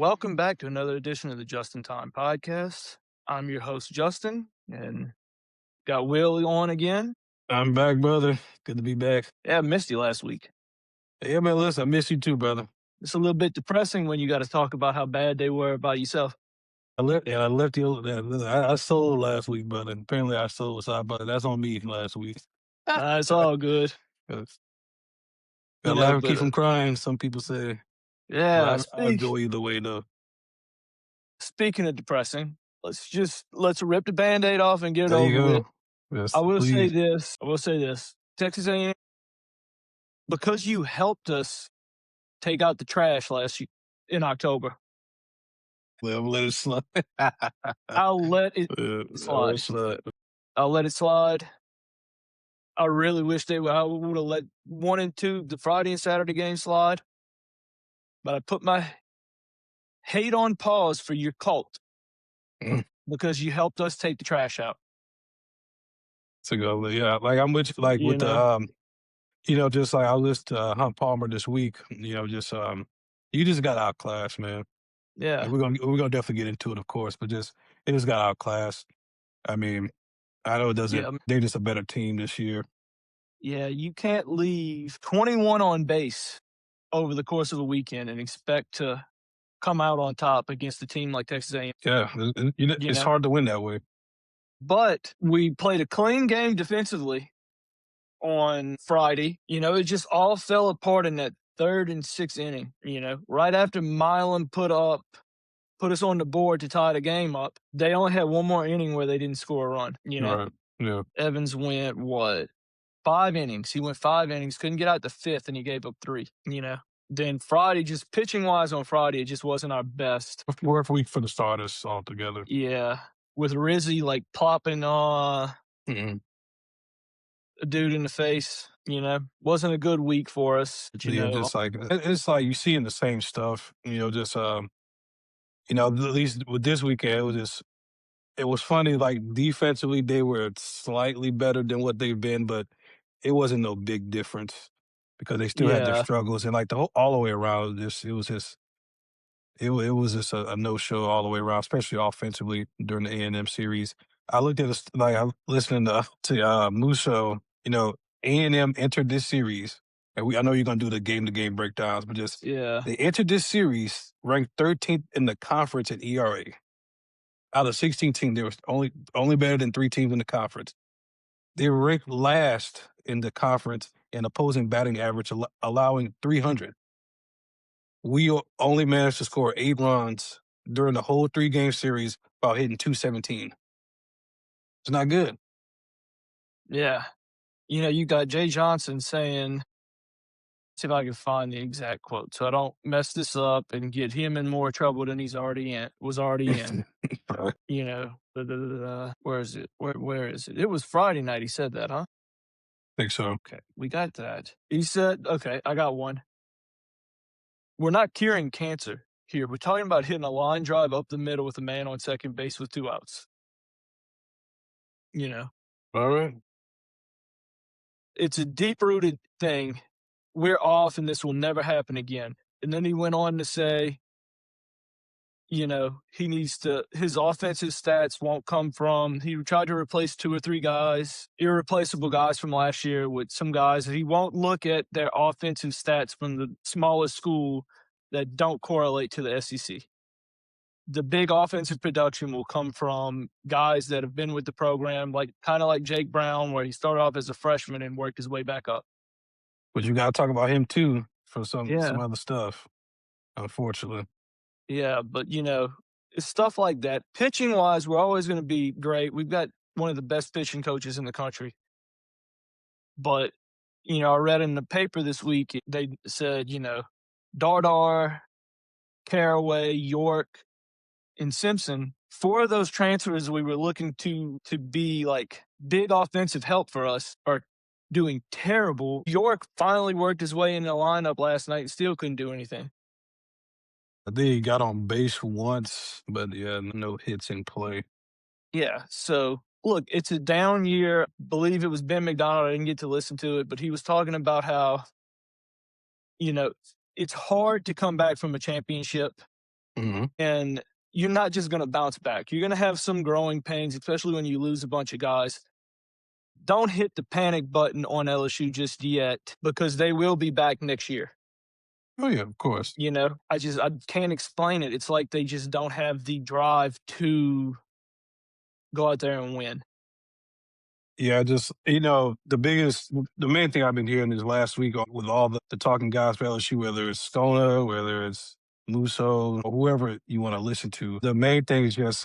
welcome back to another edition of the Just in Time podcast. I'm your host, Justin, and got Will on again. I'm back, brother. Good to be back. Yeah, I missed you last week. Yeah, man, listen, I miss you too, brother. It's a little bit depressing when you got to talk about how bad they were by yourself. I left you. I sold last week, brother. Apparently, I sold, so but that's on me last week. It's all good. 'Cause You gotta know, laugh and but keep from crying. Some people say, yeah, but I enjoy either way, though. speaking of depressing, let's rip the Band-Aid off and get it There you over with. go. Yes, I will say please. this. Texas A&M, because you helped us take out the trash in October, Well, let it slide. I'll let it Let it slide. slide. I'll let it slide. I really wish I would have let 1 and 2, the Friday and Saturday game slide. But I put my hate on pause for your cult Mm. because you helped us take the trash out. To go, yeah. Like I'm with you, like You with the know? just like I listened to Hunt Palmer this week. You just got outclassed, man. Yeah. And we're gonna definitely get into it, of course, but it just got outclassed. I mean, I know it doesn't. Yeah. They're just a better team this year. Yeah. You can't leave 21 on base over the course of a weekend and expect to come out on top against a team like Texas A&M. Yeah, You it's know? hard to win that way. But we played a clean game defensively on Friday. It just all fell apart in that 3rd and 6th inning. Right after Milan put us on the board to tie the game up, they only had one more inning where they didn't score a run. Right. Yeah. Evans went what? 5 innings. He went 5 innings, couldn't get out the 5th, and he gave up 3. Then Friday, just pitching wise on Friday, it just wasn't our best. Rough week for the starters altogether. Yeah. With Rizzy like plopping Mm-hmm. a dude in the face, wasn't a good week for us. But, Yeah, just like it's like you seeing the same stuff. At least with this weekend, it was funny. Like defensively, they were slightly better than what they've been, but it wasn't no big difference because they still had their yeah. struggles and like all the way around. It was just a no show all the way around, especially offensively during the A&M series. I looked at this like I listening to Musso. A&M entered this series, and I know you're gonna do the game to game breakdowns, but just Yeah. they entered this series ranked 13th in the conference in ERA. Out of 16 teams, there was only better than 3 teams in the conference. They were ranked last in the conference in opposing batting average, allowing 300. We only managed to score 8 runs during the whole 3-game series while hitting 217. It's not good. Yeah. You got Jay Johnson saying, see if I can find the exact quote so I don't mess this up and get him in more trouble than was already in. Right. Where is it? Where is it? It was Friday night he said that, huh? I think so. Okay, we got that. He said, okay, I got one. We're not curing cancer here. We're talking about hitting a line drive up the middle with a man on second base with 2 outs. All right. It's a deep-rooted thing. We're off and this will never happen again. And then he went on to say, his offensive stats won't come from, he tried to replace 2 or 3 guys, irreplaceable guys from last year with some guys. He won't look at their offensive stats from the smallest school that don't correlate to the SEC. The big offensive production will come from guys that have been with the program, kind of like Jake Brown, where he started off as a freshman and worked his way back up. But you got to talk about him too for some Yeah. other stuff, unfortunately. Yeah, but, it's stuff like that. Pitching-wise, we're always going to be great. We've got one of the best pitching coaches in the country. But, I read in the paper this week, they said, Dardar, Caraway, York, and Simpson, 4 of those transfers we were looking to be like big offensive help for us are doing terrible. York finally worked his way in the lineup last night and still couldn't do anything. I think he got on base once, but yeah, no hits in play. Yeah, so look, it's a down year. Believe it was Ben McDonald. I didn't get to listen to it, but he was talking about how, it's hard to come back from a championship Mhm. and you're not just going to bounce back. You're going to have some growing pains, especially when you lose a bunch of guys. Don't hit the panic button on LSU just yet because they will be back next year. Oh, yeah, of course. I can't explain it. It's like they just don't have the drive to go out there and win. Yeah, just the main thing I've been hearing is last week with all the talking guys for LSU, whether it's Stona, whether it's Musso, or whoever you want to listen to. The main thing is just,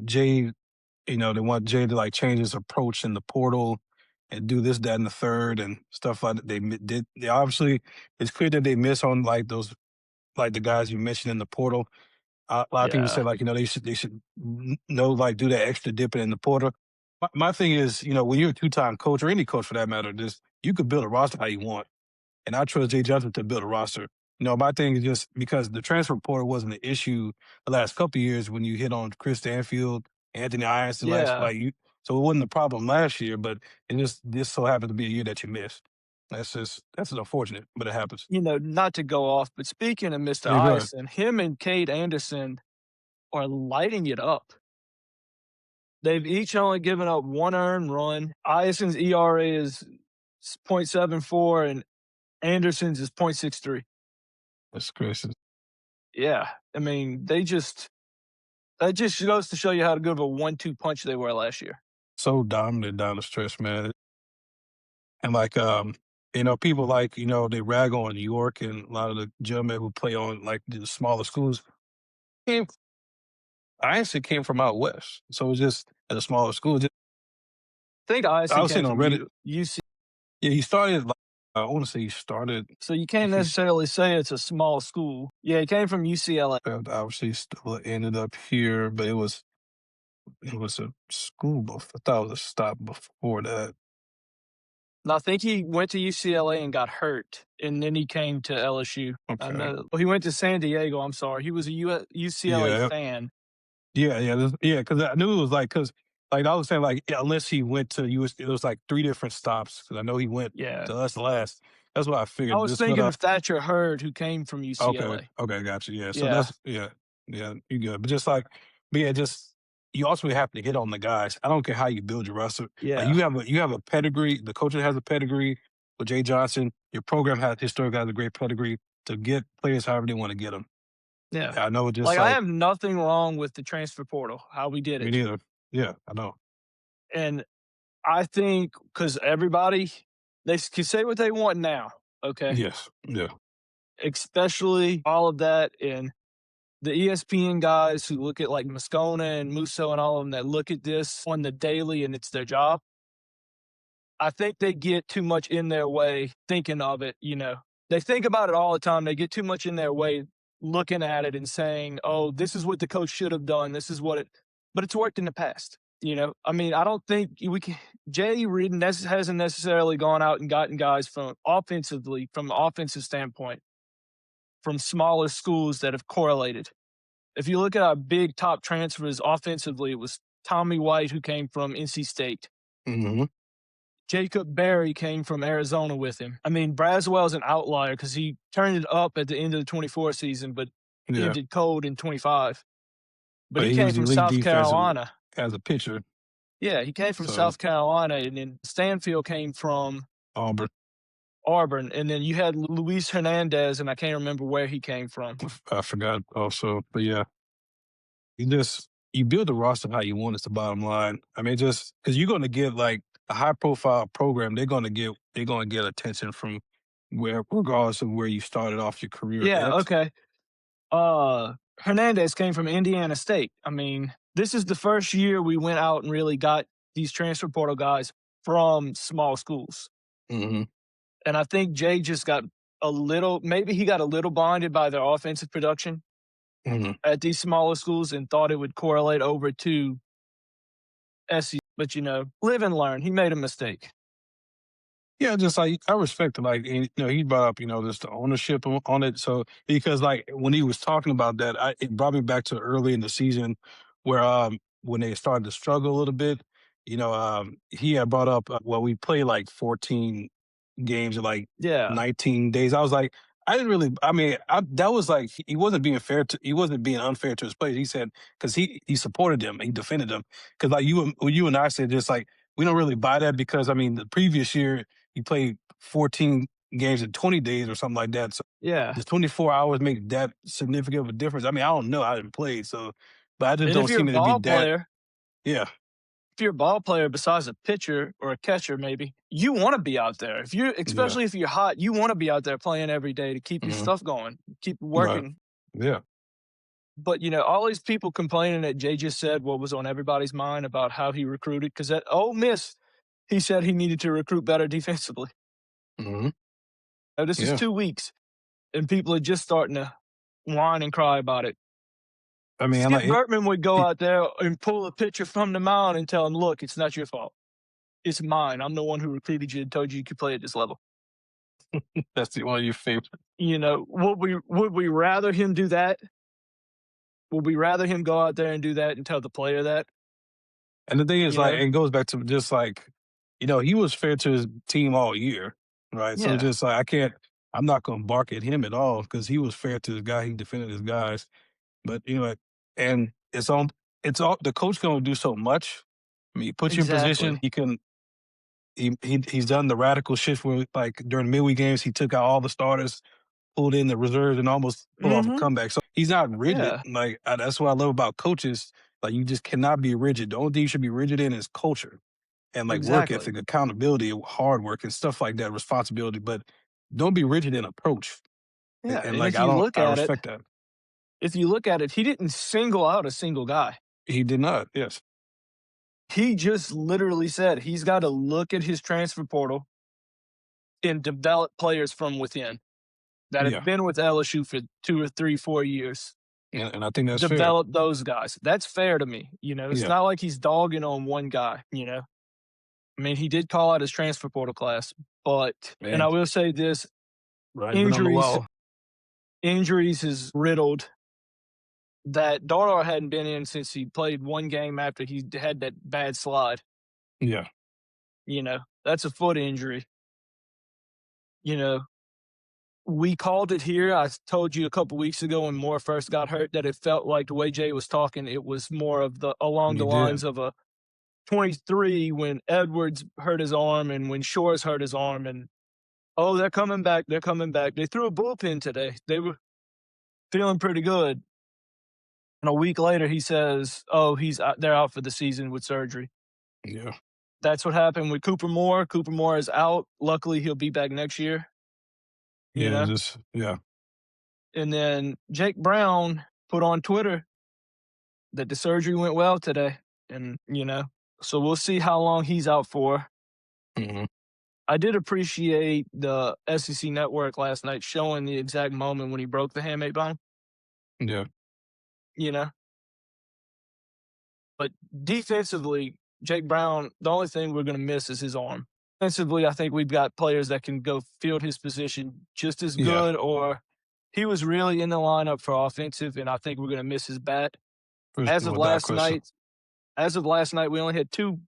Jay, they want Jay to like change his approach in the portal and do this, that, and the third and stuff like that. They obviously, it's clear that they miss on like those, like the guys you mentioned in the portal. A lot of people say Yeah. like, they should know, like do that extra dipping in the portal. My thing is, when you're a two-time coach or any coach for that matter, just you could build a roster how you want, and I trust Jay Johnson to build a roster. My thing is just because the transfer portal wasn't an issue the last couple of years when you hit on Chris Stanfield, Anthony Irons the last Yeah. like you, so it wasn't a problem last year, but it just this so happened to be a year that you missed. That's unfortunate, but it happens. Not to go off, but speaking of Mr. Yeah, go ahead. Ison, him and Cade Anderson are lighting it up. They've each only given up one earned run. Ison's ERA is .74 and Anderson's is .63. That's crazy. Yeah. I mean, that just goes to show you how good of a 1-2 punch they were last year. So dominant down the stretch, man. And like, people like, they rag on New York and a lot of the gentlemen who play on like the smaller schools. Came, I actually came from out west, so it was just at a smaller school. I think I Ison was came seeing on from Reddit. UC, Yeah, he started. Like, I want to say he started. so you can't He's necessarily say it's a small school. Yeah, he came from UCLA. obviously still ended up here, but it was a school. I thought it was a stop before that. And I think he went to UCLA and got hurt, and then he came to LSU. I Okay. know. Well, he went to San Diego. I'm sorry. He was a UCLA Yeah. fan. Yeah, yeah, yeah. Because I knew it was like like I was saying like yeah, unless he went to US, it was like three different stops. Because I know he went Yeah. to us last. That's what I I figured. was This, but thinking of Thatcher Hurd, who came from okay, UCLA. okay, gotcha. Yeah, so Yeah. that's yeah, yeah, you good. But just like, but yeah, just you also have to hit on the guys. I don't care how you build your roster. Like Yeah. you have a pedigree. The coach has a pedigree with Jay Johnson. Your program historically has a great pedigree to get players however they want to get them. Yeah. I know it just Like, I like have nothing wrong with the transfer portal, how we did me it. neither. Yeah, I know. And I think because everybody, they can say what they want now, okay? Yes, yeah. Especially all of that and the ESPN guys who look at like Moscona and Musso and all of them that look at this on the daily and it's their job. I think they get too much in their way thinking of it. They think about it all the time. They get too much in their way looking at it and saying, oh, this is what the coach should have done. This is what but it's worked in the past. I mean, I don't think we can. Jay Reed hasn't necessarily gone out and gotten guys from an offensive standpoint, from smaller schools that have correlated. If you look at our big top transfers offensively, it was Tommy White, who came from NC State. Hmm. Jacob Berry came from Arizona with him. I mean, Braswell's an outlier because he turned it up at the end of the 24 season, but Yeah, ended cold in 25. But but he he came was from elite South defensive Carolina. as a pitcher. Yeah, he came from So South Carolina, and then Stanfield came from Auburn, Auburn, and then you had Luis Hernandez, and I can't remember where he came from. I forgot also, but yeah, you build the roster how you want. It's the bottom line. I mean, just because you're going to get like a high profile program, they're going to get attention from where, regardless of where you started off your career Yeah, at. okay. Hernandez came from Indiana State. I mean, this is the first year we went out and really got these transfer portal guys from small schools. Hmm. And I think Jay just maybe he got a little blinded by their offensive production Hmm. at these smaller schools and thought it would correlate over to SEC. But, live and learn. He made a mistake. Yeah, just like I respect it. Like, and, he brought up, just the ownership on it. So because like when he was talking about that, it brought me back to early in the season where when they started to struggle a little bit. He had brought up well, we played like 14 games in like Yeah. 19 days. I was like, I didn't really. I mean, that was like he wasn't being fair to. He wasn't being unfair to his players. He said because he supported them, he defended them. Because like you and I said, just like we don't really buy that because I mean the previous year he played 14 games in 20 days or something like that. So Yeah. does 24 hours make that significant of a difference? I mean, I don't know. I didn't play, so but I just And don't seem it to be that. Yeah, if you're a ball player besides a pitcher or a catcher, maybe, you wanna be out there. If you yeah, especially if you're hot, you wanna be out there playing every day to keep your hmm stuff going, keep right, working. yeah, But, all these people complaining that Jay just said what was on everybody's mind about how he recruited, because at Ole Miss, he said he needed to recruit better defensively. hmm Now, this is yeah. 2 weeks, and people are just starting to whine and cry about it. I mean, Skip like Bertman would go out there and pull a pitcher from the mound and tell him, "Look, it's not your fault. It's mine. I'm the one who recruited you and told you could play at this level." that's one of your favorite. Would we rather him do that? Would we rather him go out there and do that and tell the player that? And the thing is, You like, know? it goes back to just like, he was fair to his team all year, right? So Yeah, just like I'm not gonna bark at him at all because he was fair to his guy. He defended his guys, but and it's all the coach can only do so much. I mean, he puts you in position. exactly. He can he's done the radical shift where like during midweek games he took out all the starters, pulled in the reserves, and almost pulled off a Mhm. comeback. So he's not rigid. Yeah, Like that's what I love about coaches. Like you just cannot be rigid. The only thing you should be rigid in is culture and like work exactly. ethic, accountability, hard work, and stuff like that, responsibility. But don't be rigid in approach. Yeah, And and like if you look I at it respect that. he didn't single out a single guy. He did not. Yes. He just literally said he's gotta look at his transfer portal and develop players from within that have Yeah. been with LSU for 2 or 3, 4 years. And I think that's fair. Develop those guys. That's fair to me, It's Yeah. not like he's dogging on one guy. I mean, he did call out his transfer portal class, but and I Man, will say this, writing on the injuries wall. injuries has riddled that Darnold hadn't been in since he played one game after he had that bad slide, Yeah. That's a foot injury, you know? We called it here. I told you a couple weeks ago when Moore first got hurt that it felt like the way Jay was talking, it was more of along You the did. lines of a 23 when Edwards hurt his arm and when Shores hurt his arm and, "Oh, they're coming back, they're coming back." They threw a bullpen today. They were feeling pretty good. And a week later, he says, "Oh, they're out for the season with surgery." Yeah. That's what happened with Cooper Moore. Cooper Moore is out. Luckily, he'll be back next year, you Yeah. know? Just yeah. And then Jake Brown put on Twitter that the surgery went well today. And, so we'll see how long he's out for. hmm I did appreciate the SEC network last night showing the exact moment when he broke the hamate bone, Yeah. you know? But defensively, Jake Brown, the only thing we're going to miss is his arm. Defensively, I think we've got players that can go field his position just as Yeah. good, or he was really in the lineup for offensive, and I think we're going to miss his bat. As of Without last question. night, we only had two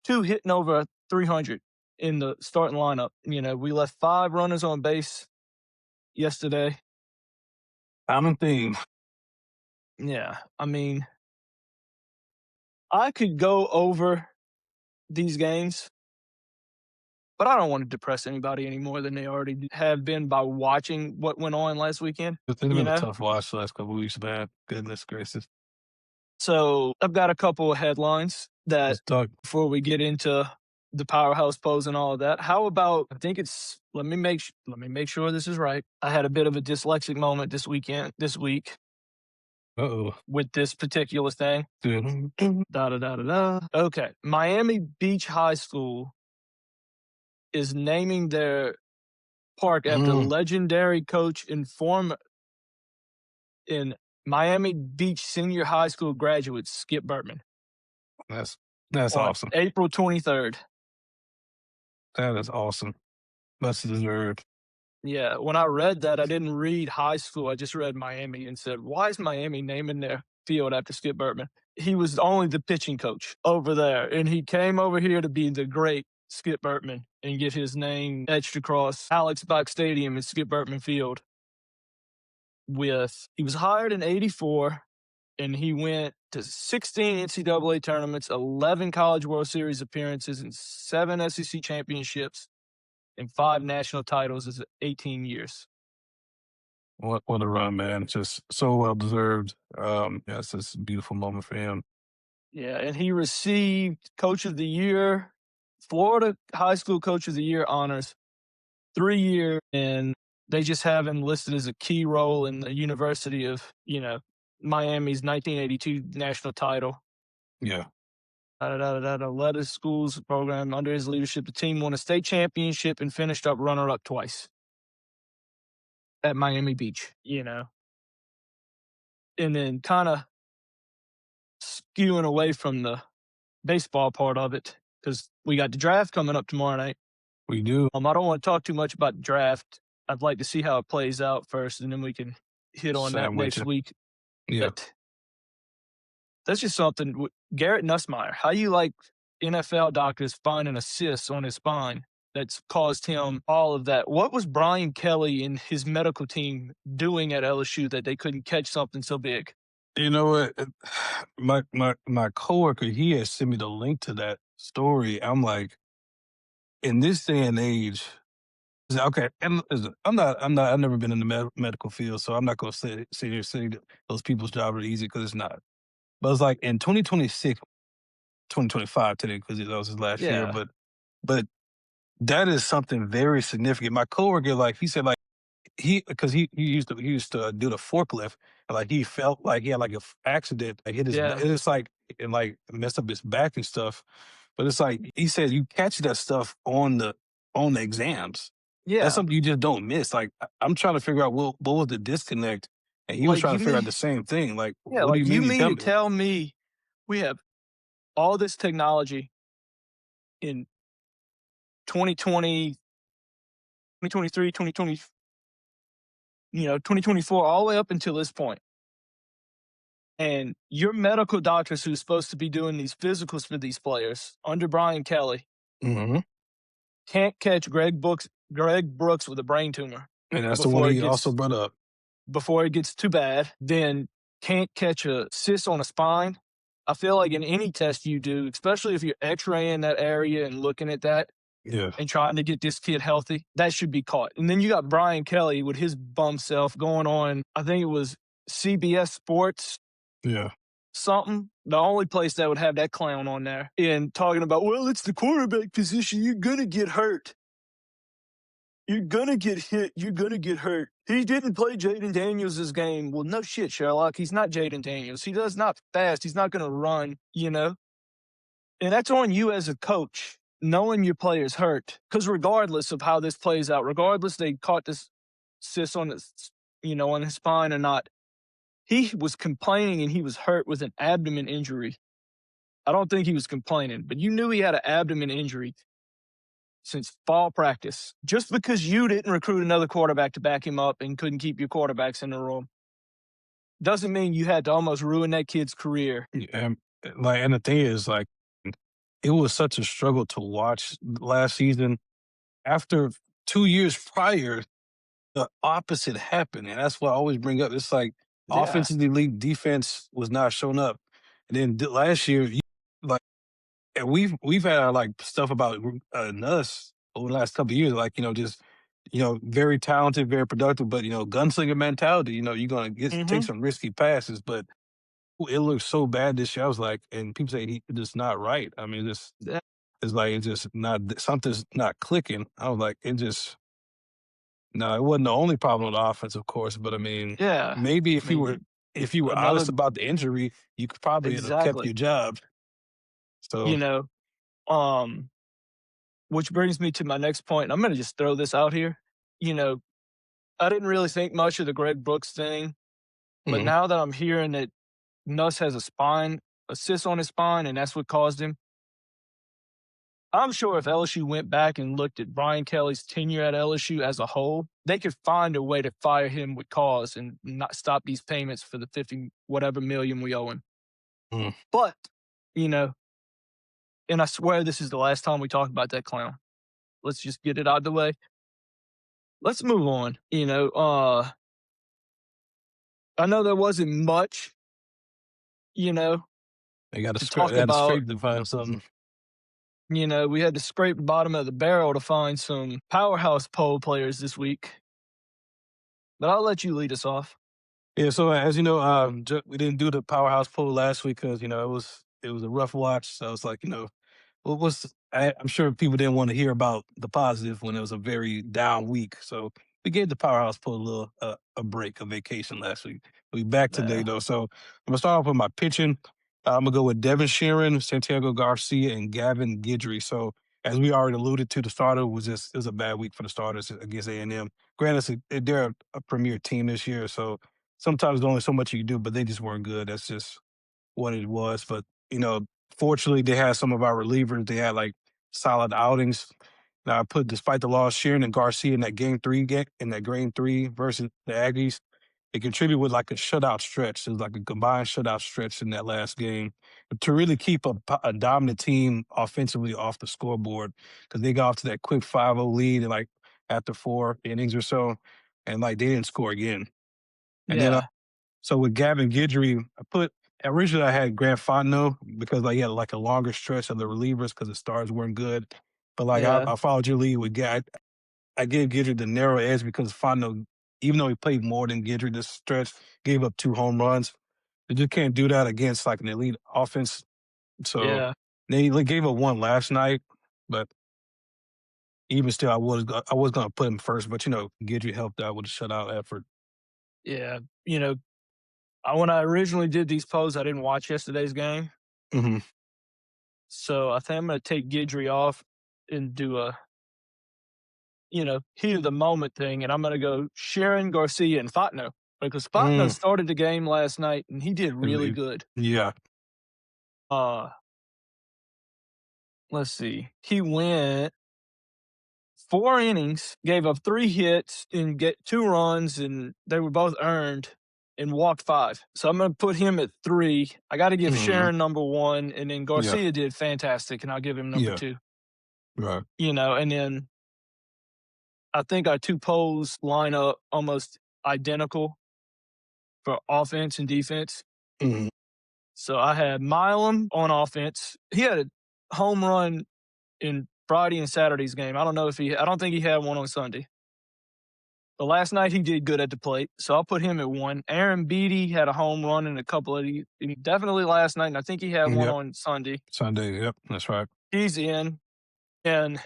hitting over 300 in the starting lineup. We left 5 runners on base yesterday. Common theme. Yeah, I mean, I could go over these games, but I don't want to depress anybody any more than they already have been by watching what went on last weekend, It's you been a know? tough watch the last couple of weeks, man. Goodness gracious. So I've got a couple of headlines that It's dark. before we get into the Powerhouse pose and all of that, how about I think it's let me make sure this is right. I had a bit of a dyslexic moment this week Uh-oh. with this particular thing. Dude. Da da da da da. Okay. Miami Beach High School is naming their park after Mm, legendary coach and former in Miami Beach Senior High School graduate Skip Bertman that's that's on awesome. April 23rd. That is awesome. Much deserved. Yeah, when I read that, I didn't read high school. I just read Miami and said, "Why is Miami naming their field after Skip Bertman?" He was only the pitching coach over there, and he came over here to be the great Skip Bertman and get his name etched across Alex Box Stadium and Skip Bertman Field. He was hired in '84, and he went to 16 NCAA tournaments, 11 College World Series appearances, and 7 SEC championships, and 5 national titles in 18 years. What a run, man! Just so well deserved. Yeah, it's just a beautiful moment for him. Yeah, and he received Coach of the Year, Florida High School Coach of the Year honors 3 years, and they just have him listed as a key role in the University of, Miami's 1982 national title. Yeah, Led his school's program under his leadership. The team won a state championship and finished up runner-up twice at Miami Beach, and then kind of skewing away from the baseball part of it because we got the draft coming up tomorrow night. we do. I don't want to talk too much about the draft. I'd like to see how it plays out first, and then we can hit on that Sam with next you. week. Yeah. But that's just something. Garrett Nussmeier, how you like NFL doctors finding a cyst on his spine that's caused him all of that? What was Brian Kelly and his medical team doing at LSU that they couldn't catch something so big? You know what? My coworker, he had sent me the link to that story. I'm like, in this day and age, okay. And listen, I've never been in the medical field, so I'm not gonna sit here say that those people's jobs are easy because it's not. But it's like in 2026, 2025 today, because that was his last year. Yeah, But that is something very significant. My coworker, like he said, like he used to do the forklift, and like he felt like he had like a accident, like hit his yeah, and it's like and like messed up his back and stuff. But it's like he said, you catch that stuff on the exams. That's yeah. something you just don't miss. Like I'm trying to figure out what was the disconnect, and he was Like trying you to figure out mean, the same thing. Like, yeah, what do like you you mean? You mean tell to me. tell me we have all this technology in 2020, 2023, 2020, 2024, all the way up until this point. And your medical doctors who's supposed to be doing these physicals for these players under Brian Kelly Hmm. can't catch Greg Brooks with a brain tumor And that's the one before it he also gets brought up. before it gets too bad, then can't catch a cyst on a spine. I feel like in any test you do, especially if you're x-raying that area and looking at that Yeah, and trying to get this kid healthy, that should be caught. And then you got Brian Kelly with his bum self going on, I think it was CBS Sports yeah, something, the only place that would have that clown on there, and talking about, well, it's the quarterback position. You're going to get hurt. You're going to get hit. You're going to get hurt. He didn't play Jaden Daniels' game. Well, no shit, Sherlock. He's not Jaden Daniels. He does not fast. He's not going to run. And that's on you as a coach, knowing your player's hurt. Because regardless of how this plays out, regardless they caught this cyst on his spine or not, he was complaining and he was hurt with an abdomen injury. I don't think he was complaining, but you knew he had an abdomen injury since fall practice. Just because you didn't recruit another quarterback to back him up and couldn't keep your quarterbacks in the room doesn't mean you had to almost ruin that kid's career. yeah. And the thing is, like, it was such a struggle to watch last season. After 2 years prior, the opposite happened, and that's what I always bring up. It's like Yeah. offensively elite defense was not showing up, and then last year, like, and we've had our, like, stuff about Nuss over the last couple of years, like, just very talented, very productive, but gunslinger mentality. You're gonna take Mm-hmm. some risky passes, but it looks so bad this year. I was like, and people say he just not right. I mean, Yeah. it's like it's just not something's not clicking. I was like, it just no, it wasn't the only problem with the offense, of course, but I mean, Yeah. maybe I mean, if you were another honest about the injury, you could probably have kept exactly. your job. You So, know, um, which brings me to my next point. I'm gonna just throw this out here. You know, I didn't really think much of the Greg Brooks thing, but mhm, now that I'm hearing that Nuss has a cyst on his spine, and that's what caused him, I'm sure if LSU went back and looked at Brian Kelly's tenure at LSU as a whole, they could find a way to fire him with cause and not stop these payments for the 50 whatever million we owe him. mm, But, you know, and I swear this is the last time we talk about that clown. Let's just get it out of the way. Let's move on. I know there wasn't much, you know, They got to to talk they had to about. scrape to find something. We had to scrape the bottom of the barrel to find some Powerhouse pole players this week, but I'll let you lead us off. Yeah, so as you know, we didn't do the powerhouse poll last week because it was a rough watch. So it's like what was I'm sure people didn't want to hear about the positive when it was a very down week. So we gave the powerhouse poll a little a break, a vacation last week. We back today Yeah, though. So I'm gonna start off with my pitching. I'm gonna go with Devin Sheeran, Santiago Garcia, and Gavin Guidry. So as we already alluded to, the starter it was a bad week for the starters against A&M. Granted, they're a premier team this year, so sometimes there's only so much you can do, but they just weren't good. That's just what it was. But you know, fortunately, they had some of our relievers. They had like solid outings. Now I put despite the loss, Sheeran and Garcia in that game three versus the Aggies. They contributed with like a shutout stretch. It was like a combined shutout stretch in that last game. But to really keep a dominant team offensively off the scoreboard, because they got off to that quick 5-0 lead in like after 4 innings or so, and like they didn't score again. And then yeah, so with Gavin Guidry, originally I had Grant Fontenot because like he had like a longer stretch of the relievers because the stars weren't good. But like yeah, I followed your lead with I gave Guidry the narrow edge because Fontenot, even though he played more than Guidry this stretch, gave up 2 home runs. You just can't do that against like an elite offense. So yeah, they gave up one last night, but even still, I was gonna put him first. But Guidry helped out with a shutout effort. yeah. When I originally did these polls, I didn't watch yesterday's game, Hmm. so I think I'm going to take Gidry off and do a heat of the moment thing, and I'm going to go Sharon Garcia and Fatno because Fatno Mm. started the game last night and he did really good. Yeah. Uh, let's see, he went 4 innings, gave up 3 hits, and get 2 runs, and they were both earned, and walked five. So I'm going to put him at three. I got to give Hmm. Sharon number one, and then Yeah. Garcia did fantastic, and I'll give him number Yeah. two. Right. And then I think our two polls line up almost identical for offense and defense. Mhm. So I had Milam on offense. He had a home run in Friday and Saturday's game. I don't think he had one on Sunday. But last night he did good at the plate, so I'll put him at one. Aaron Beatty had a home run in a couple of definitely last night, and I think he had one Yep. on Sunday. Sunday. Yep. That's right. He's in, and I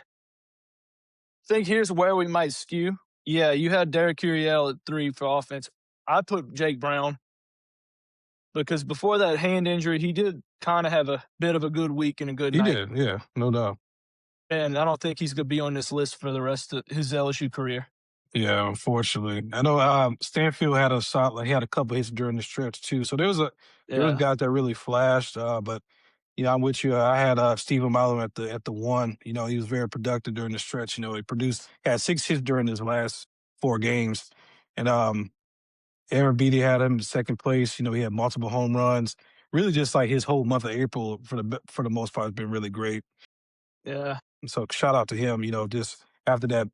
think here's where we might skew. Yeah, you had Derek Curiel at three for offense. I put Jake Brown because before that hand injury, he did kind of have a bit of a good week and a good He night. did. Yeah. No doubt. And I don't think he's going to be on this list for the rest of his LSU career. Yeah. Unfortunately, I know Stanfield had a solid. He had a couple hits during the stretch too. So there was Yeah. guys that really flashed. But I'm with you. I had Stephen Milam at the one. He was very productive during the stretch. Had 6 hits during his last 4 games, and Aaron Beatty had him in second place. He had multiple home runs. Really, just like his whole month of April for the most part has been really great. Yeah. So shout out to him. Just after that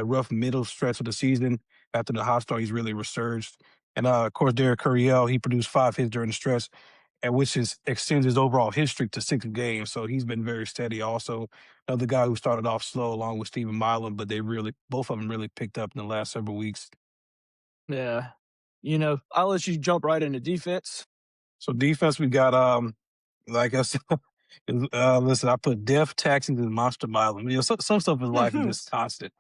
rough middle stretch of the season, after the hot start, he's really resurged. And of course, Derek Curiel, he produced 5 hits during the stretch, and which extends his overall hit streak to 6 games. So he's been very steady. Also, another guy who started off slow along with Stephen Milam, but both of them really picked up in the last several weeks. Yeah. I'll let you jump right into defense. So defense, we got like I said, listen, I put death, taxes, and monster miling. Some stuff in life is just constant.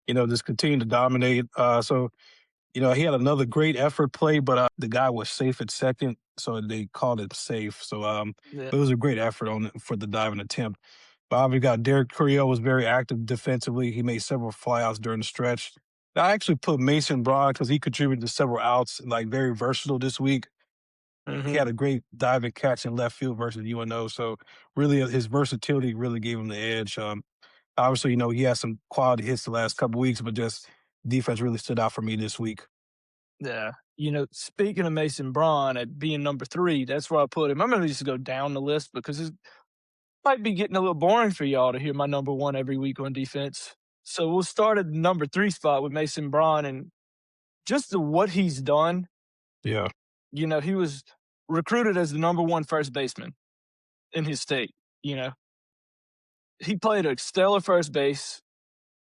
Just continue to dominate. He had another great effort play, but the guy was safe at second, so they called it safe. So Yeah. but it was a great effort for the diving attempt. But we got Derek Curiel was very active defensively. He made several flyouts during the stretch. I actually put Mason Braun because he contributed to several outs, like very versatile this week. He Hmm. had a great diving catch in left field versus UNO. So really, his versatility really gave him the edge. Obviously, he had some quality hits the last couple weeks, but just defense really stood out for me this week. Yeah. Speaking of Mason Braun at being number three, that's where I put him. I'm going to just go down the list because Might be getting a little boring for y'all to hear my number one every week on defense. So we'll start at the number 3 spot with Mason Braun, and just what he's done. Yeah. He was recruited as the number one first baseman in his state. You know, he played a stellar first base.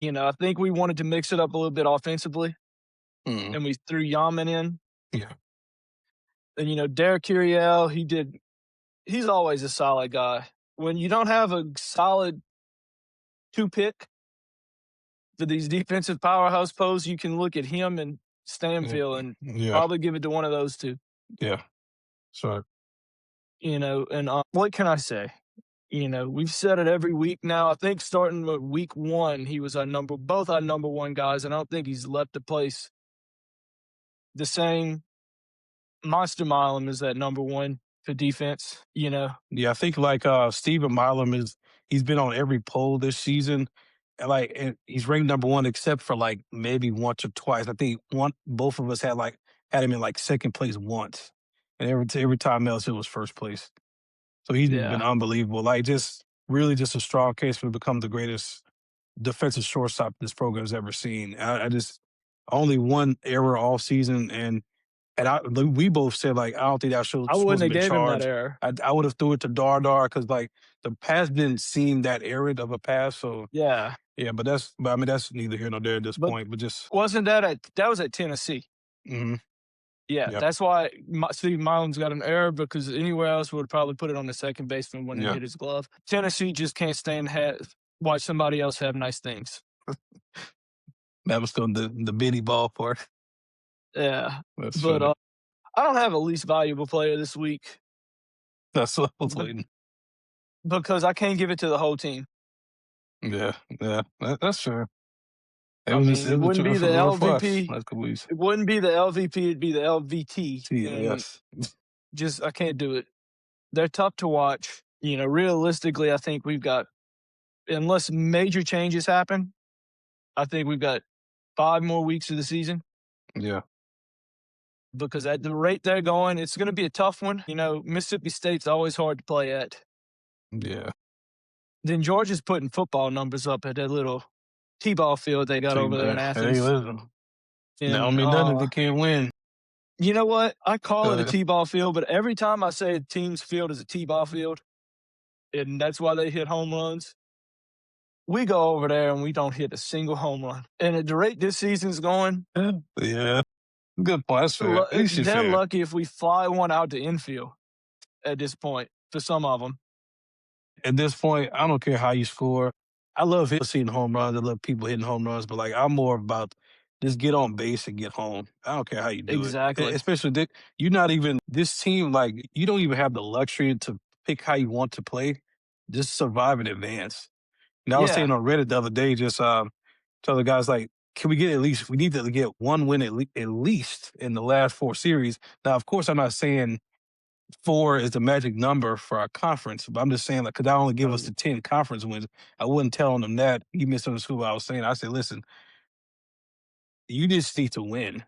I think we wanted to mix it up a little bit offensively, Mhm. and we threw Yaman in. Yeah. And Derek Curiel, he's always a solid guy. When you don't have a solid two pick for these defensive powerhouse posts, you can look at him and Yeah. Stanfield and Yeah. probably give it to one of those two. Yeah. So And what can I say? We've said it every week now. I think starting with week one, he was both our number one guys, and I don't think he's left the place the same. Monster Milam is that number one for defense. yeah, I think like Stephen Milam he's been on every poll this season. And he's ranked number one except for like maybe once or twice. I think both of us had him in like second place once. And every time else it was first place. So he's been Yeah. unbelievable. Like just really just a strong case for to become the greatest defensive shortstop this program's ever seen. I just only one error all season, and we both said like I don't think that should I supposed wouldn't to have been gave him that charged. error. I would have threw it to Dar because like the pass didn't seem that arid of a pass. So Yeah. yeah, but I mean that's neither here nor there at this But point. But just wasn't that was at Tennessee. hmm Yeah, yeah, that's why Steve Milam's got an error, because anywhere else would probably put it on the second baseman when it yeah, hit his glove. Tennessee just can't stand watch somebody else have nice things. that was still the bitty ball part. Yeah, That's but funny. I don't have a least valuable player this week, That's what I was but waiting. because I can't give it to the whole team. Yeah, yeah, that's fair. It I was just mean, it it was wouldn't be the rough for us LVP. last couple weeks. It wouldn't be the LVP. It'd be the LVT, and Yes, just I can't do it. They're tough to watch. Realistically, I think we've got, unless major changes happen, I think we've got 5 more weeks of the season, yeah, because at the rate they're going, it's going to be a tough one. Mississippi State's always hard to play at. yeah. Then Georgia's putting football numbers up at that little T-ball field they got Take over there in that. Hey, Athens. listen. That don't And mean nothing if they can't win. you know what? I call it a Uh, T-ball field, but every time I say a team's field is a T-ball field, and that's why they hit home runs, we go over there and we don't hit a single home run. And at the rate this season's going, yeah, good point. That's fair. At least it's they're fair. lucky if we fly one out to infield at this point for some of them. At this point, I don't care how you score. I love seeing home runs. I love people hitting home runs, but like I'm more about just get on base and get home. I don't care how you do it. Exactly. Especially you're not even this team. Like you don't even have the luxury to pick how you want to play. Just survive in advance. And I was saying Yeah. on Reddit the other day, just tell the guys like, can we get at least? We need to get one win at least in the last 4 series. Now, of course, I'm not saying 4 is the magic number for our conference, but I'm just saying like, because I only give us Um, the 10 conference wins. I wasn't telling them that. You misunderstood what I was saying. I said, listen, you just need to win.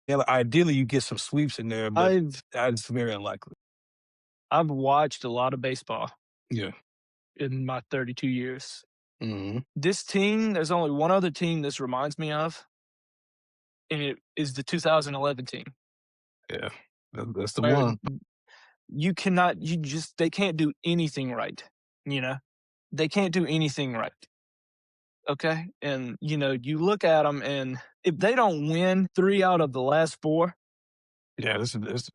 Yeah, like, ideally, you get some sweeps in there, but I've that's very unlikely. I've watched a lot of baseball Yeah. in my 32 years. hmm This team, there's only one other team this reminds me of, and it is the 2011 team, Yeah. That's the where one. they can't do anything right. You know, they can't do anything right. Okay. And, you look at them, and if they don't win 3 out of the last 4 Yeah. This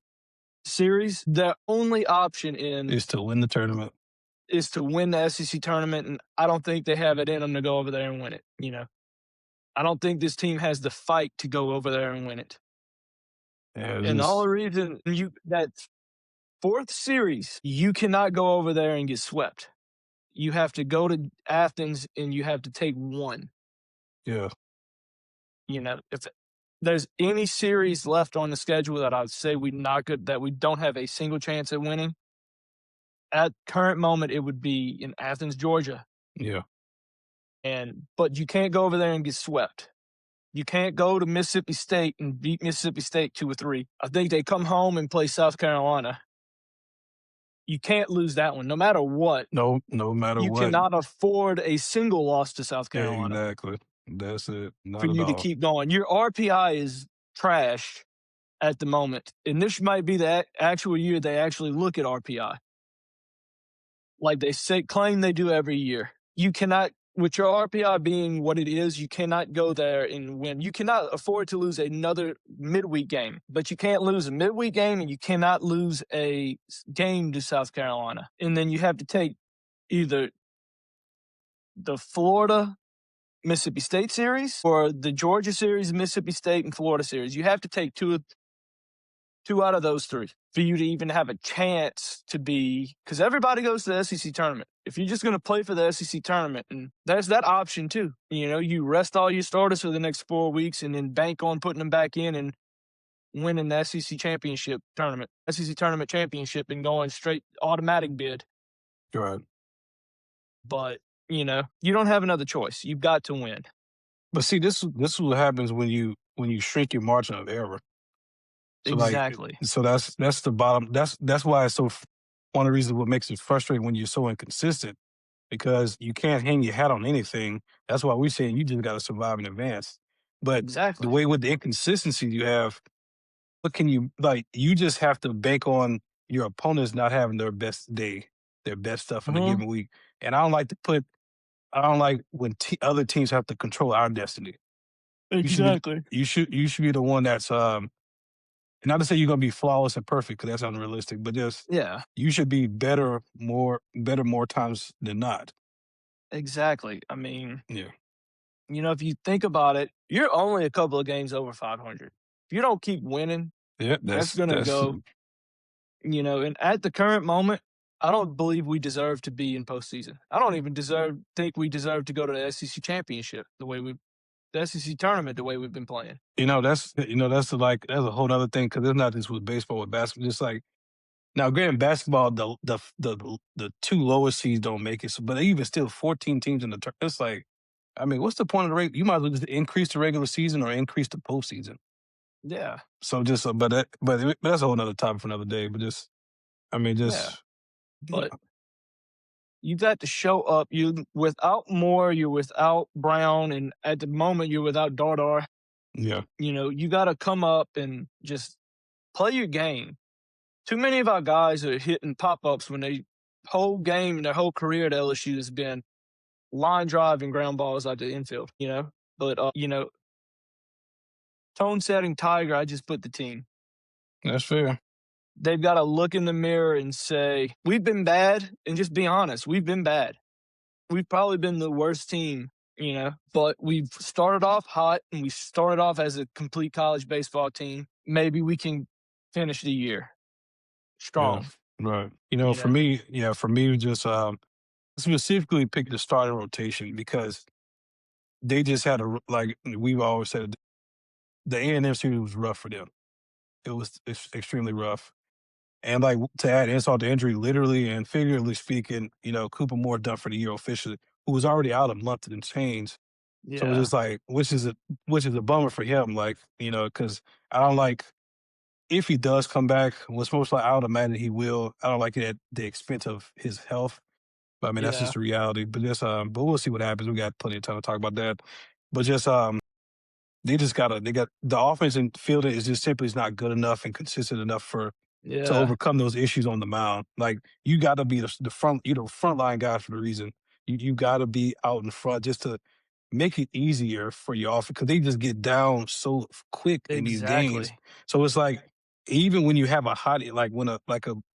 series, their only option in is to win the tournament. is to win the SEC tournament. And I don't think they have it in them to go over there and win it. I don't think this team has the fight to go over there and win it. Yeah. And the only Just reason that 4th series, you cannot go over there and get swept. You have to go to Athens and you have to take one. yeah. If there's any series left on the schedule that I'd say that we don't have a single chance at winning, at current moment, it would be in Athens, Georgia. Yeah. But you can't go over there and get swept. You can't go to Mississippi State and beat Mississippi State 2 or 3. I think they come home and play South Carolina. You can't lose that one no matter what. No matter You what. cannot afford a single loss to South Carolina Exactly. That's it. for Not at you to all. keep going. Your RPI is trash at the moment, and this might be the actual year they actually look at RPI, like they say claim they do every year. You cannot, with your RPI being what it is, you cannot go there and win. You cannot afford to lose another midweek game, but you can't lose a midweek game, and you cannot lose a game to South Carolina. And then you have to take either the Florida Mississippi State series or the Georgia series, Mississippi State and Florida series. You have to take two out of those three for you to even have a chance to be, because everybody goes to the SEC tournament. If you're just going to play for the SEC tournament, and there's that option too. You know, you rest all your starters for the next 4 weeks and then bank on putting them back in and winning the SEC tournament championship, and going straight automatic bid. Right. But you don't have another choice. You've got to win. But see, this is what happens when you shrink your margin of error. So like, Exactly. so that's the bottom. That's why it's so. One of the reasons what makes it frustrating when you're so inconsistent, because you can't hang your hat on anything. That's why we're saying you just got to survive in advance. But the Exactly. way with the inconsistency you have, what can you like? You just have to bank on your opponents not having their best day, their best stuff in a Mhm. given week. And I don't like to put. I don't like when other teams have to control our destiny. You should be. Exactly. You should be the one that's not to say you're gonna be flawless and perfect because that's unrealistic, but just Yeah, you should be better more times than not. exactly. I mean, Yeah. if you think about it, you're only a couple of games over 500. If you don't keep winning, Yeah, that's going to that's go, and at the current moment, I don't believe we deserve to be in postseason. I don't even think we deserve to go to the SEC championship the SEC tournament the way we've been playing. that's a whole other thing because it's not just with baseball with basketball. Just like now, granted, basketball the two lowest seeds don't make it, but even still, 14 teams in the it's like, I mean, what's the point of the rate? You might as well just increase the regular season or increase the postseason. Yeah, So just, but that's a whole other topic for another day. But just, I mean, yeah. just yeah, But you got to show up. You without Moore, you're without Brown, and at the moment you're without Dardar. yeah. You got to come up and just play your game. Too many of our guys are hitting pop ups when they whole game and their whole career at LSU has been line drive and ground balls out the infield. But tone setting Tiger, I just put the team. That's fair. They've got to look in the mirror and say, we've been bad, and just be honest. We've been bad. We've probably been the worst team, but we've started off hot and we started off as a complete college baseball team. Maybe we can finish the year Yeah, strong, right. you For know? me, just specifically pick the starting rotation because they just had like we've always said, the A&M series was rough for them. It was extremely rough. And like to add insult to injury, literally and figuratively speaking, Cooper Moore done for the year officially, who was already out a month and change. So it's Yeah. just like, which is a bummer for him, like, because I don't like if he does come back, what's most likely I would imagine he will. I don't like it at the expense of his health. But I mean, that's just Yeah. the reality. But we'll see what happens. We got plenty of time to talk about that. But just they got the offense and fielding is just simply is not good enough and consistent enough to Yeah. overcome those issues on the mound. Like you got to be the front, front line guy for the reason. You got to be out in front just to make it easier for your offense because they just get down so quick in these games. Exactly. So it's like even when you have a hot like when a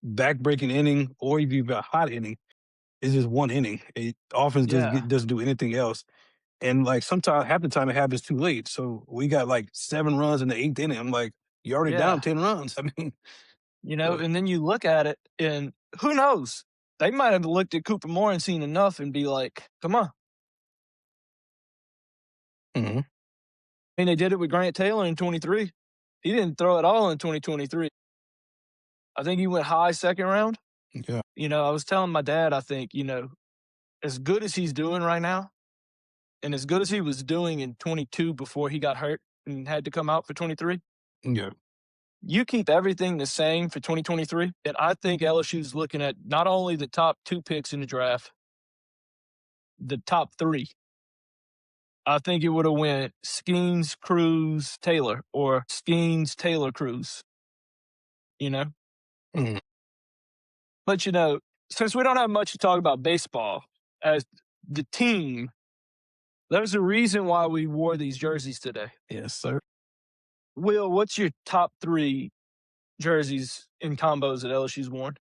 back breaking inning or if you've got a hot inning, it's just one inning. Offense Yeah. doesn't do anything else. And like sometimes half the time it happens too late. So we got like 7 runs in the eighth inning. I'm like, you're already down Yeah. 10 runs. I mean, uh, And then you look at it and who knows? They might have looked at Cooper Moore and seen enough and be like, come on. mhm, I mean, they did it with Grant Taylor in 23. He didn't throw it all in 2023. I think he went high second round. yeah, I was telling my dad, I think, as good as he's doing right now, and as good as he was doing in 22 before he got hurt and had to come out for 23, yeah, you keep everything the same for 2023, and I think LSU's looking at not only the top 2 picks in the draft, the top 3. I think it would have went Skeens, Cruz, Taylor, or Skeens, Taylor, Cruz, you know? Mhm. But, since we don't have much to talk about baseball as the team, there's a reason why we wore these jerseys today. Yes, sir. Will, what's your top 3 jerseys in combos that LSU's worn?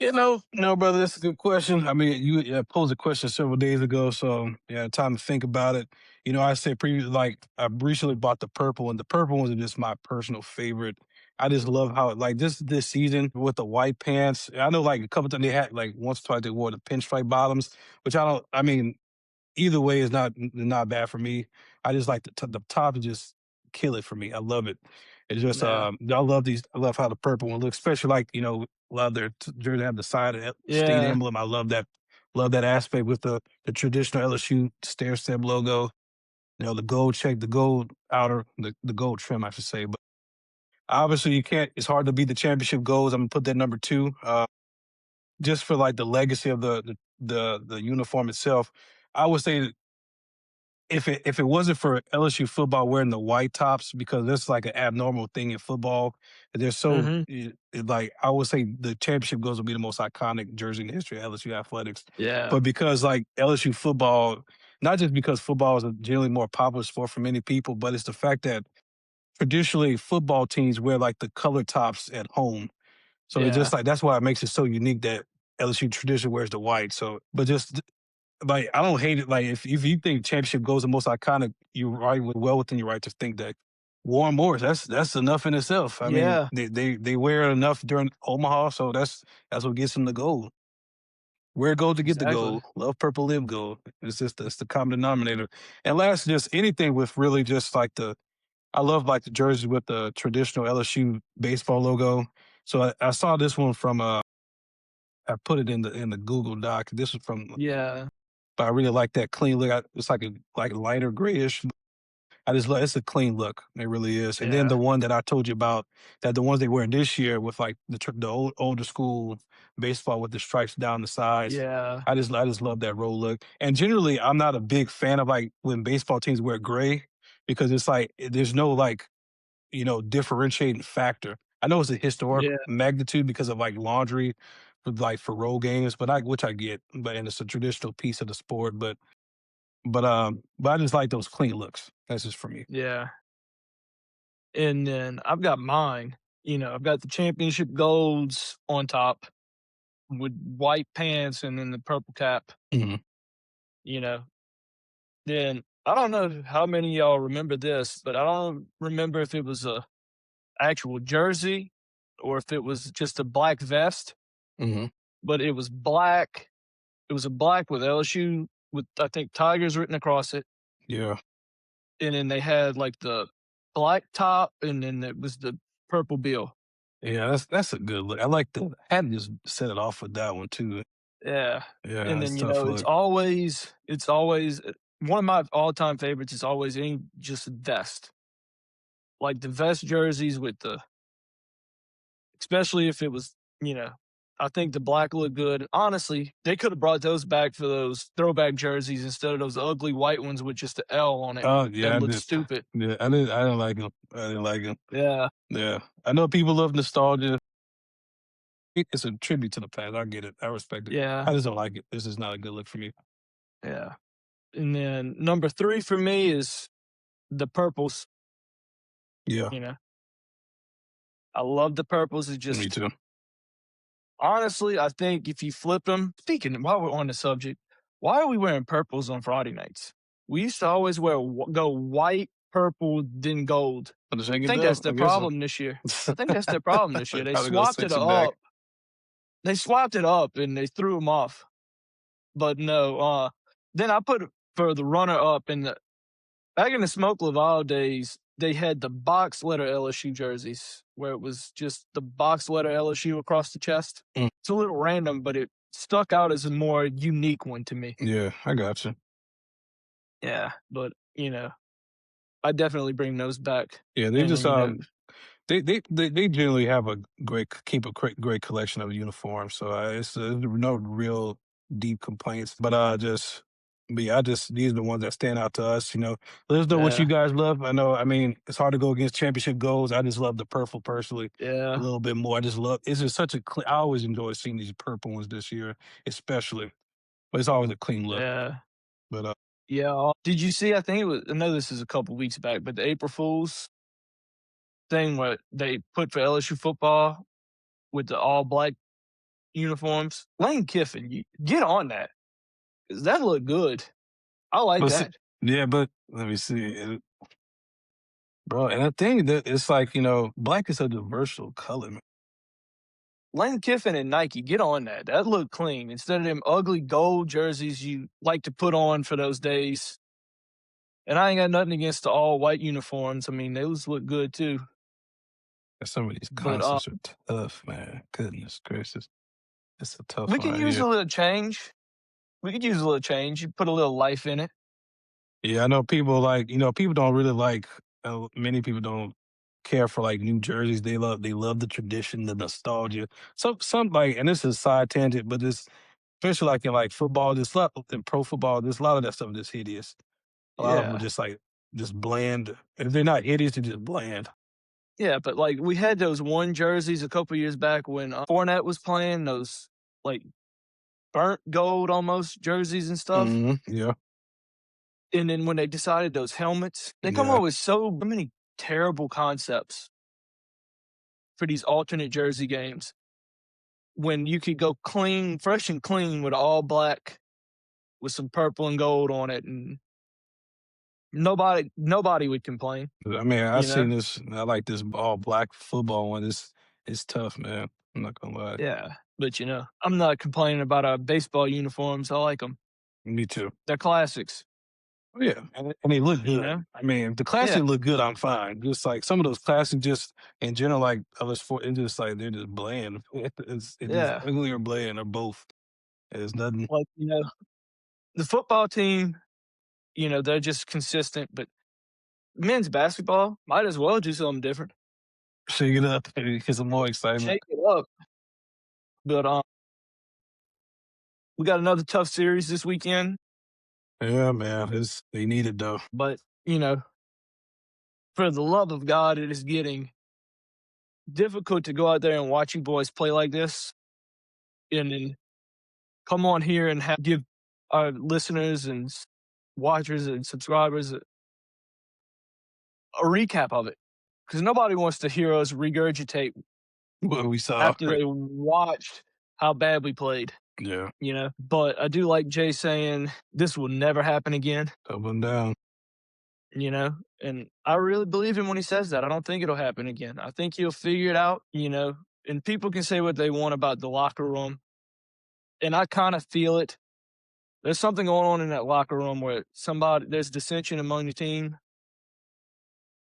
No, brother, that's a good question. I mean, you posed a question several days ago, so yeah, time to think about it. I said previously, like I recently bought the purple, and the purple ones are just my personal favorite. I just love how like this season with the white pants. I know like a couple times they had like once or twice they wore the pinstripe bottoms, which I don't. I mean, either way is not bad for me. I just like the top to just kill it for me. I love it. It's just Yeah. I love these. I love how the purple one looks, especially like a lot of their jersey have the side of state Yeah. emblem. I love that. Love that aspect with the traditional LSU stair step logo. The gold check, the gold outer, the gold trim, I should say. But obviously, you can't. It's hard to beat the championship goals. I'm gonna put that number 2, just for like the legacy of the uniform itself. I would say if it wasn't for LSU football wearing the white tops, because that's like an abnormal thing in football, they're so Mhm. like I would say the championship goes will be the most iconic jersey in the history of LSU athletics. Yeah. But because like LSU football, not just because football is a generally more popular sport for many people, but it's the fact that traditionally football teams wear like the color tops at home. So it's Yeah. just like that's why it makes it so unique that LSU traditionally wears the white. So, but just like I don't hate it. Like if you think championship goes the most iconic, you're right well within your right to think that Warren Morris. That's enough in itself. I mean, Yeah. they wear enough during Omaha, so that's what gets them the gold. Wear gold to get the Exactly. gold. Love purple, live gold. It's just that's the common denominator. And last, just anything with really just like I love like the jerseys with the traditional LSU baseball logo. So I saw this one from I put it in the Google Doc. This was from Yeah. but I really like that clean look. It's like a lighter grayish. I just love it's a clean look. It really is. And then Yeah. the one that I told you about, that the ones they wear this year with like the older school baseball with the stripes down the sides. Yeah. I just love that roll look. And generally, I'm not a big fan of like when baseball teams wear gray because it's like there's no like differentiating factor. I know it's a historic Yeah. magnitude because of like laundry, for road games, but which I get, and it's a traditional piece of the sport. But I just like those clean looks. That's just for me. Yeah. And then I've got mine. I've got the championship golds on top with white pants and then the purple cap, Mhm, you know. Then I don't know how many of y'all remember this, but I don't remember if it was a actual jersey or if it was just a black vest, mhm. but it was black. It was a black with LSU with I think Tigers written across it. Yeah, And then they had like the black top and then it was the purple bill. yeah. That's a good look. I like the. I had to just set it off with that one too. Yeah. Yeah, And that's then, a tough it's look. always one of my all-time favorites is always any just vest. Like the vest jerseys with the especially if it was, I think the black looked good. Honestly, they could have brought those back for those throwback jerseys instead of those ugly white ones with just the L on it Oh that yeah, I looked did. stupid. Yeah, I didn't. I didn't like him. I didn't like him. Yeah. Yeah, I know people love nostalgia. It's a tribute to the past. I get it. I respect it. Yeah. I just don't like it. This is not a good look for me. Yeah. And then number 3 for me is the purples, Yeah, you know. I love the purples. It me just too. honestly, I think if you flip them, speaking while we're on the subject, why are we wearing purples on Friday nights? We used to always go white, purple, then gold. But to shake I it think up, that's I their guess so. problem this year. I think that's their problem this year. They Probably gonna swapped it set you back. up. They swapped it up and they threw them off. But no, then I put for the runner up in the back in the Smoke Laval days, they had the box letter LSU jerseys where it was just the box letter LSU across the chest. Mm, It's a little random, but it stuck out as a more unique one to me. yeah, I got you. Yeah, but I definitely bring those back. Yeah, they And just then They generally have a great collection of uniforms, so it's no real deep complaints. But yeah, I just these are the ones that stand out to us. Let us know what you Yeah, guys love. I know, I mean, it's hard to go against championship goals. I just love the purple personally a yeah, little bit more. I just love it's just such a clean. I always enjoy seeing these purple ones this year, especially. But it's always a clean look. yeah, But yeah. Did you see? I think it was. I know this is a couple weeks back, but the April Fools thing where they put for LSU football with the all black uniforms. Lane Kiffin, get on that 'cause that looked good. I like but see, that. yeah, but let me see. Bro, and I think that it's like, black is such a versatile color, man. Lane Kiffin and Nike, get on that. That looked clean instead of them ugly gold jerseys you like to put on for those days. And I ain't got nothing against the all white uniforms. I mean, those look good too. Some of these But concepts are tough, man. Goodness gracious. It's a tough we one could right use here. a little change. We could use a little change. You put a little life in it. Yeah, I know people people don't really like, many people don't care for like new jerseys. They love the tradition, the nostalgia. Some like, and this is a side tangent, but this, especially like in like football, this lot in pro football, there's a lot of that stuff that's hideous. A lot of them are Yeah. just like, just bland. If they're not hideous, they're just bland. Yeah, but like we had those one jerseys a couple years back when Fournette was playing, those like burnt gold almost jerseys and stuff. Yeah. And then when they decided those helmets, they come Yeah. up with so many terrible concepts for these alternate jersey games when you could go clean, fresh and clean with all black with some purple and gold on it, and nobody would complain, I mean, I you seen know? this. I like this all black football one. It's tough, man. I'm not gonna lie. Yeah, but I'm not complaining about our baseball uniforms. I like them. Me too. They're classics, Oh, yeah, and they look you good. know? I mean, if the Yeah, classics look good, I'm fine. Just like some of those classics, just in general, like other sport, it's just like they're just bland. It's just yeah. ugly or bland or both. There's nothing. Like, the football team, they're just consistent, but men's basketball might as well do something different. Shake it up, get some more excitement. Shake it up. But we got another tough series this weekend. Yeah, man. They need it though. But, for the love of God, it is getting difficult to go out there and watch you boys play like this and then come on here and give our listeners and watchers and subscribers a recap of it. Because nobody wants to hear us regurgitate What we saw, after they watched how bad we played, yeah, But I do like Jay saying this will never happen again, up and down. And I really believe him when he says that. I don't think it'll happen again. I think he'll figure it out, and people can say what they want about the locker room. And I kind of feel it. There's something going on in that locker room where there's dissension among the team.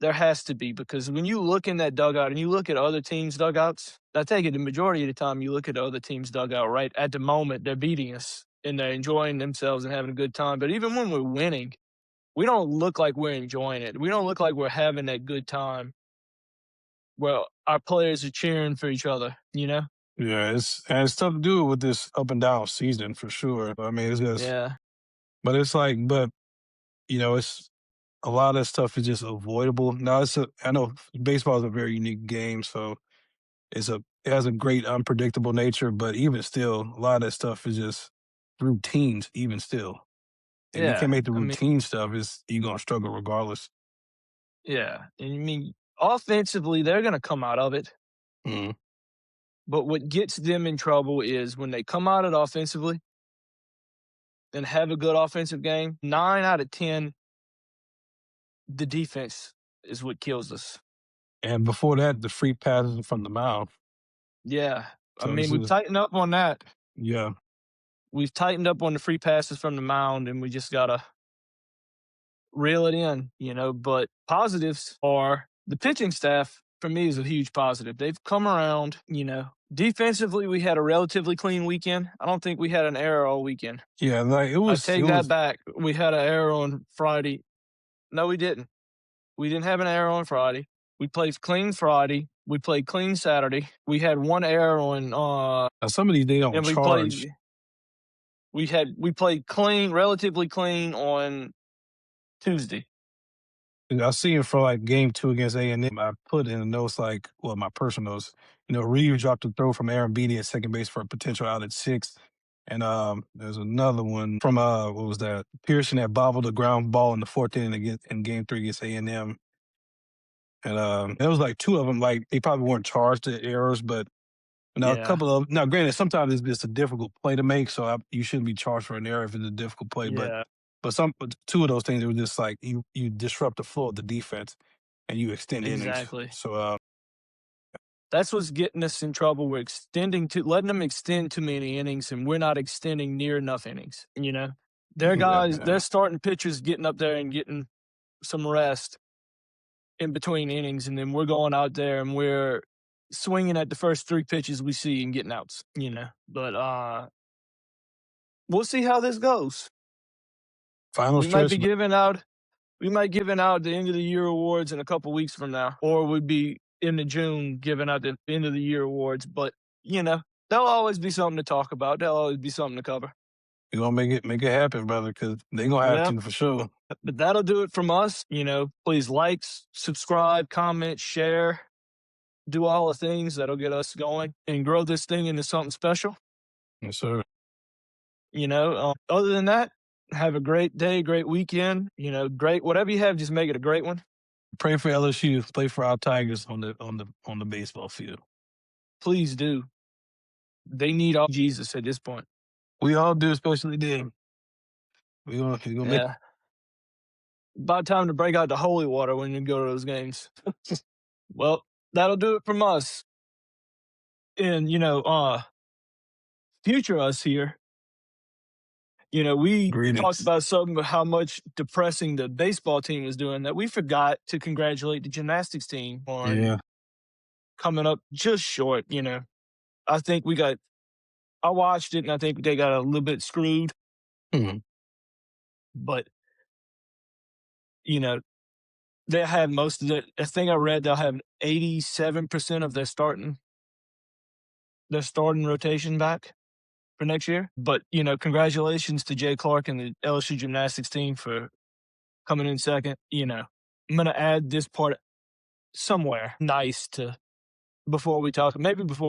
There has to be, because when you look in that dugout and you look at other teams' dugouts, I take it the majority of the time you look at the other team's dugout, right? At the moment, they're beating us and they're enjoying themselves and having a good time. But even when we're winning, we don't look like we're enjoying it. We don't look like we're having that good time where our players are cheering for each other, Yeah, it's tough to do with this up and down season for sure. I mean, it's just, Yeah. but it's like, it's a lot of stuff is just avoidable. Now, I know baseball is a very unique game, so it has a great unpredictable nature. But even still, a lot of that stuff is just routines. Even still, if you can't Yeah. make the I mean, routine stuff, you're gonna struggle regardless. yeah. And I mean, offensively, they're going to come out of it. Mm. But what gets them in trouble is when they come out it offensively and have a good offensive game, 9 out of 10, the defense is what kills us. And before that, the free passes from the mound. Yeah. I So mean, this we've is, tightened up on that. yeah, We've tightened up on the free passes from the mound, and we just got to reel it in, But positives are the pitching staff, for me, is a huge positive. They've come around. Defensively, we had a relatively clean weekend. I don't think we had an error all weekend. yeah. Like I it take that was. back. We had an error on Friday. No, we didn't. We didn't have an error on Friday. We played clean Friday. We played clean Saturday. We had one error on, Now, some of these they don't and charge. we played clean, relatively clean on Tuesday. I see it for like game 2 against A&M. I put in the notes like, well, my personal notes. Reeves dropped the throw from Aaron Beatty at second base for a potential out at 6. And there's another one from what was that? Pearson that bobbled a ground ball in the 4th inning in game 3 against A&M. And there was like 2 of them. Like they probably weren't charged the errors, but now a Yeah, couple of now, granted, sometimes it's just a difficult play to make, so you shouldn't be charged for an error if it's a difficult play. But yeah, but 2 of those things it was just like you disrupt the flow of the defense and you extend innings. exactly. So That's what's getting us in trouble. We're letting them extend too many innings, and we're not extending near enough innings. Their yeah, guys, man. their starting pitchers getting up there and getting some rest in between innings, and then we're going out there and we're swinging at the first 3 pitches we see and getting outs. But we'll see how this goes. Final We might stretch. be giving out we might giving out the end of the year awards in a couple weeks from now, or we'd be in the June giving out the end of the year awards. But there'll always be something to talk about. There'll always be something to cover. We're gonna make it happen, brother, because they gonna have Yeah, to for sure. but that'll do it from us. Please like, subscribe, comment, share, do all the things that'll get us going and grow this thing into something special. Yes, sir. Other than that, have a great day, great weekend. Great whatever you have, just make it a great one. Pray for LSU. Play for our Tigers on the baseball field. Please do. They need all Jesus at this point. We all do, especially them. We gonna make. Yeah. About time to break out the holy water when you go to those games. Well, that'll do it from us. And future us here. We talked Greetings. about something about how much depressing the baseball team was doing that we forgot to congratulate the gymnastics team on Yeah. coming up just short. I think I watched it and I think they got a little bit screwed, Mhm. but you know, they have most of I think I read they'll have 87% of their starting rotation back for next year. But, congratulations to Jay Clark and the LSU gymnastics team for coming in second. I'm gonna add this part somewhere nice to maybe before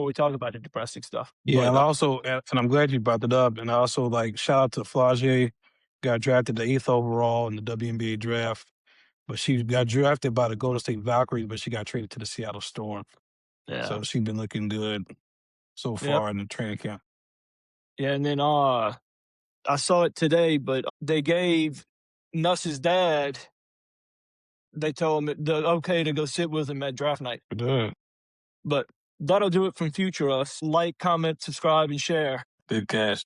we talk about the depressing stuff. Yeah, But and I'm glad you brought that up. And I also like shout out to Flage, got drafted the 8th overall in the WNBA draft, but she got drafted by the Golden State Valkyries, but she got traded to the Seattle Storm. yeah. So she's been looking good so Yep. far in the training camp. Yeah, and then I saw it today, but they gave Nuss's dad, they told him the okay to go sit with him at draft night. Good. But that'll do it from Future Us. Like, comment, subscribe, and share. Good cast.